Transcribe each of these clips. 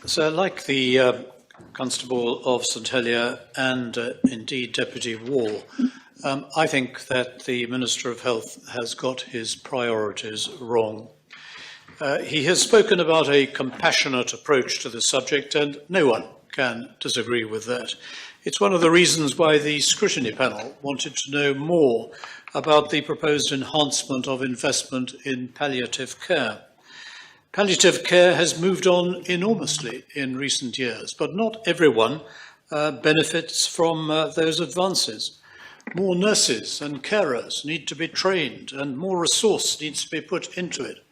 So, like the Constable of St Helier and indeed Deputy Wall, I think that the Minister of Health has got his priorities wrong. He has spoken about a compassionate approach to the subject, and no one can disagree with that. It's one of the reasons why the scrutiny panel wanted to know more about the proposed enhancement of investment in palliative care. Palliative care has moved on enormously in recent years, but not everyone benefits from those advances. More nurses and carers need to be trained, and more resource needs to be put into it.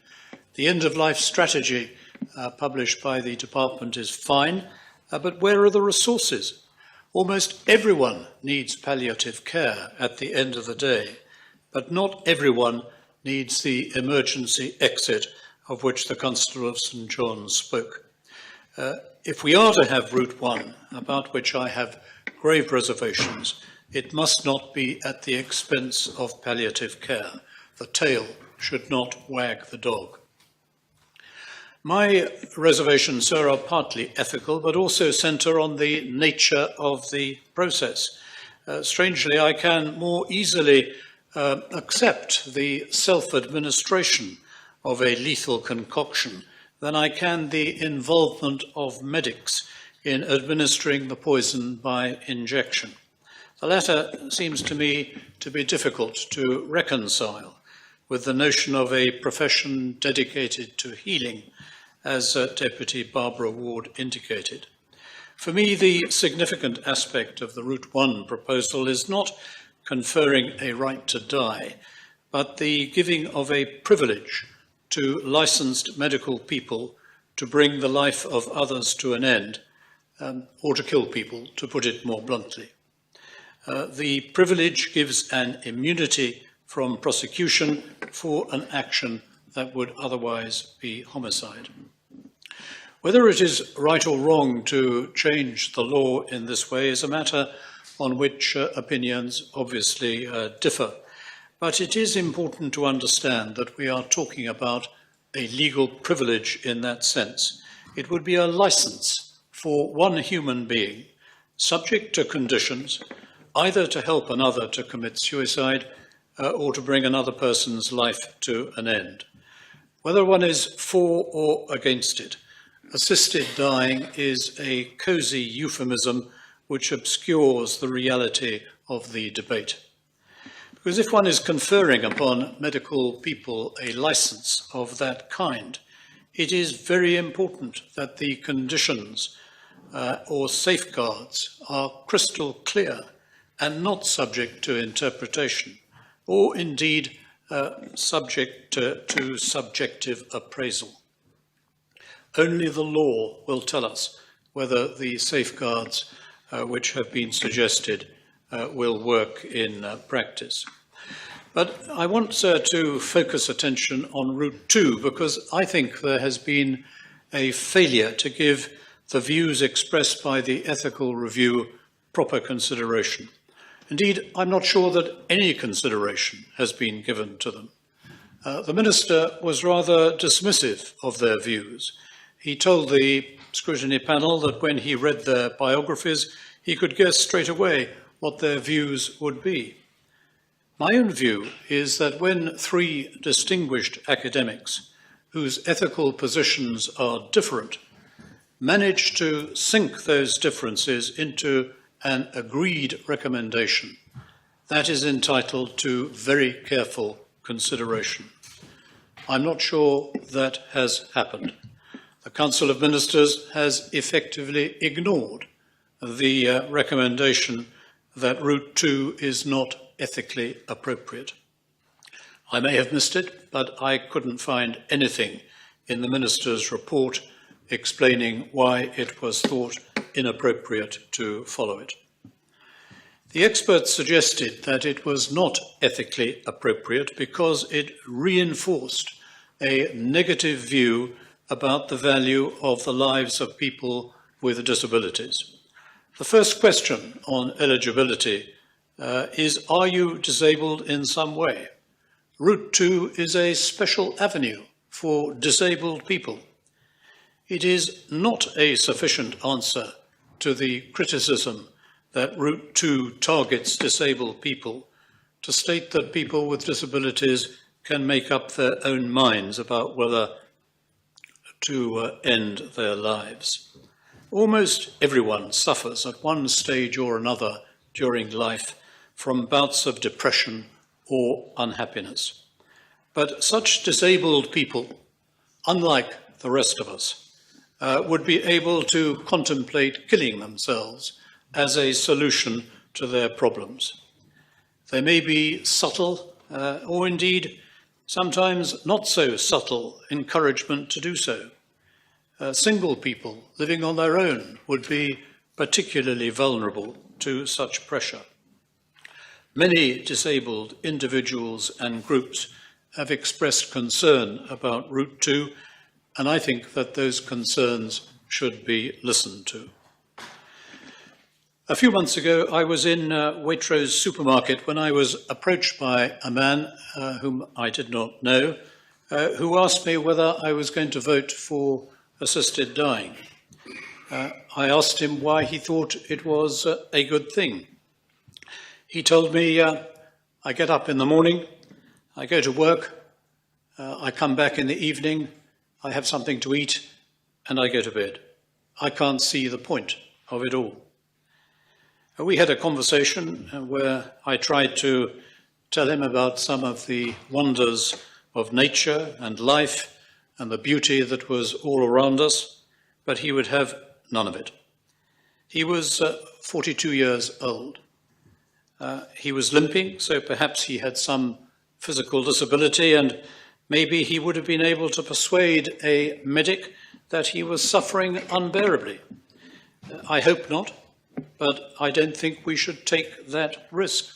The end-of-life strategy published by the department is fine, but where are the resources? Almost everyone needs palliative care at the end of the day, but not everyone needs the emergency exit of which the Constable of St John's spoke. If we are to have Route 1, about which I have grave reservations, it must not be at the expense of palliative care. The tail should not wag the dog. My reservations, sir, are partly ethical, but also centre on the nature of the process. Strangely, I can more easily accept the self-administration of a lethal concoction than I can the involvement of medics in administering the poison by injection. The latter seems to me to be difficult to reconcile with the notion of a profession dedicated to healing, as Deputy Barbara Ward indicated. For me, the significant aspect of the Route 1 proposal is not conferring a right to die, but the giving of a privilege to licensed medical people to bring the life of others to an end, or to kill people, to put it more bluntly. The privilege gives an immunity from prosecution for an action that would otherwise be homicide. Whether it is right or wrong to change the law in this way is a matter on which opinions obviously differ. But it is important to understand that we are talking about a legal privilege in that sense. It would be a license for one human being, subject to conditions, either to help another to commit suicide or to bring another person's life to an end. Whether one is for or against it, assisted dying is a cosy euphemism which obscures the reality of the debate. Because if one is conferring upon medical people a license of that kind, it is very important that the conditions or safeguards are crystal clear and not subject to interpretation, or indeed subject to subjective appraisal. Only the law will tell us whether the safeguards which have been suggested will work in practice. But I want to focus attention on Route 2 because I think there has been a failure to give the views expressed by the ethical review proper consideration. Indeed, I'm not sure that any consideration has been given to them. The Minister was rather dismissive of their views. He told the scrutiny panel that when he read their biographies, he could guess straight away what their views would be. My own view is that when three distinguished academics, whose ethical positions are different, manage to sink those differences into an agreed recommendation, that is entitled to very careful consideration. I'm not sure that has happened. The Council of Ministers has effectively ignored the recommendation that Route 2 is not ethically appropriate. I may have missed it, but I couldn't find anything in the Minister's report explaining why it was thought inappropriate to follow it. The experts suggested that it was not ethically appropriate because it reinforced a negative view about the value of the lives of people with disabilities. The first question on eligibility is, are you disabled in some way? Route 2 is a special avenue for disabled people. It is not a sufficient answer to the criticism that Route 2 targets disabled people to state that people with disabilities can make up their own minds about whether to end their lives. Almost everyone suffers at one stage or another during life from bouts of depression or unhappiness. But such disabled people, unlike the rest of us, would be able to contemplate killing themselves as a solution to their problems. They may be subtle, or indeed sometimes not so subtle encouragement to do so. Single people living on their own would be particularly vulnerable to such pressure. Many disabled individuals and groups have expressed concern about Route 2, and I think that those concerns should be listened to. A few months ago, I was in Waitrose supermarket when I was approached by a man whom I did not know, who asked me whether I was going to vote for assisted dying. I asked him why he thought it was a good thing. He told me, I get up in the morning, I go to work, I come back in the evening, I have something to eat, and I go to bed. I can't see the point of it all. We had a conversation where I tried to tell him about some of the wonders of nature and life and the beauty that was all around us, but he would have none of it. He was 42 years old. He was limping, so perhaps he had some physical disability, and maybe he would have been able to persuade a medic that he was suffering unbearably. I hope not, but I don't think we should take that risk.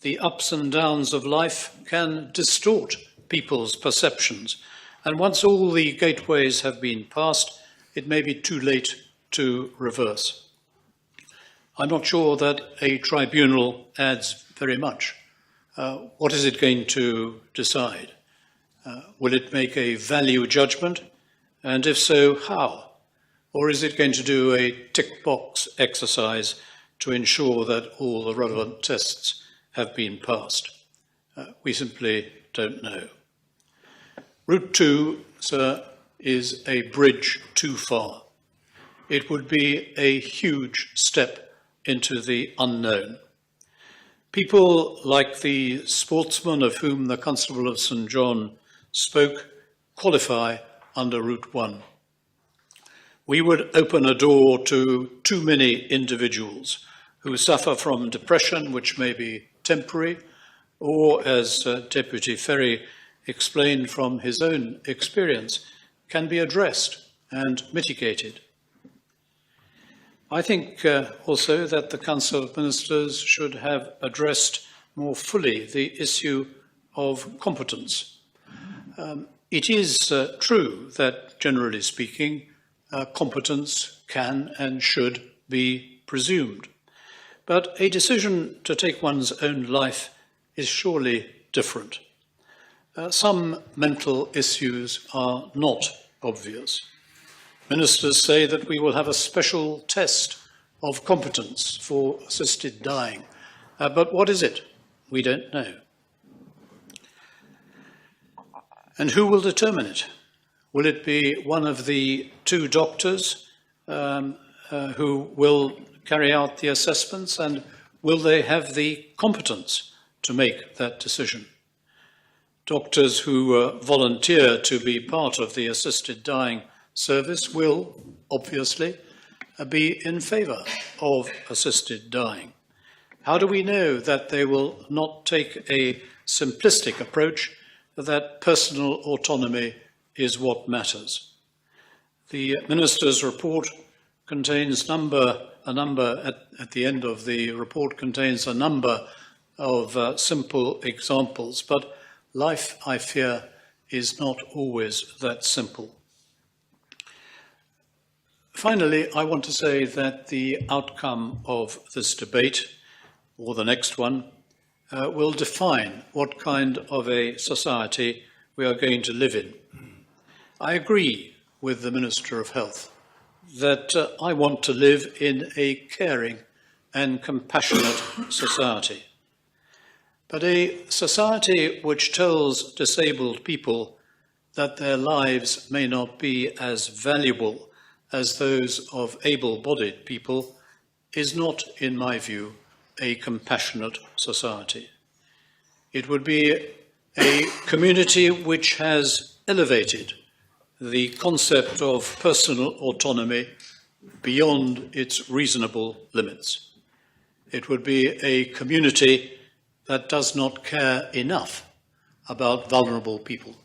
The ups and downs of life can distort people's perceptions, and once all the gateways have been passed, it may be too late to reverse. I'm not sure that a tribunal adds very much. What is it going to decide? Will it make a value judgment? And if so, how? Or is it going to do a tick box exercise to ensure that all the relevant tests have been passed? We simply don't know. Route 2, sir, is a bridge too far. It would be a huge step into the unknown. People like the sportsman of whom the Constable of St. John spoke qualify under Route 1. We would open a door to too many individuals who suffer from depression, which may be temporary, or, as Deputy Ferry explained from his own experience, can be addressed and mitigated. I think also that the Council of Ministers should have addressed more fully the issue of competence. It is true that, generally speaking, competence can and should be presumed. But a decision to take one's own life is surely different. Some mental issues are not obvious. Ministers say that we will have a special test of competence for assisted dying. But what is it? We don't know. And who will determine it? Will it be one of the two doctors who will carry out the assessments, and will they have the competence to make that decision? Doctors who volunteer to be part of the assisted dying service will, obviously, be in favour of assisted dying. How do we know that they will not take a simplistic approach that personal autonomy is what matters? The Minister's report contains at the end of the report contains a number of simple examples, but life, I fear, is not always that simple. Finally, I want to say that the outcome of this debate, or the next one, will define what kind of a society we are going to live in. I agree with the Minister of Health that I want to live in a caring and compassionate society. But a society which tells disabled people that their lives may not be as valuable as those of able-bodied people is not, in my view, a compassionate society. It would be a community which has elevated the concept of personal autonomy beyond its reasonable limits. It would be a community that does not care enough about vulnerable people.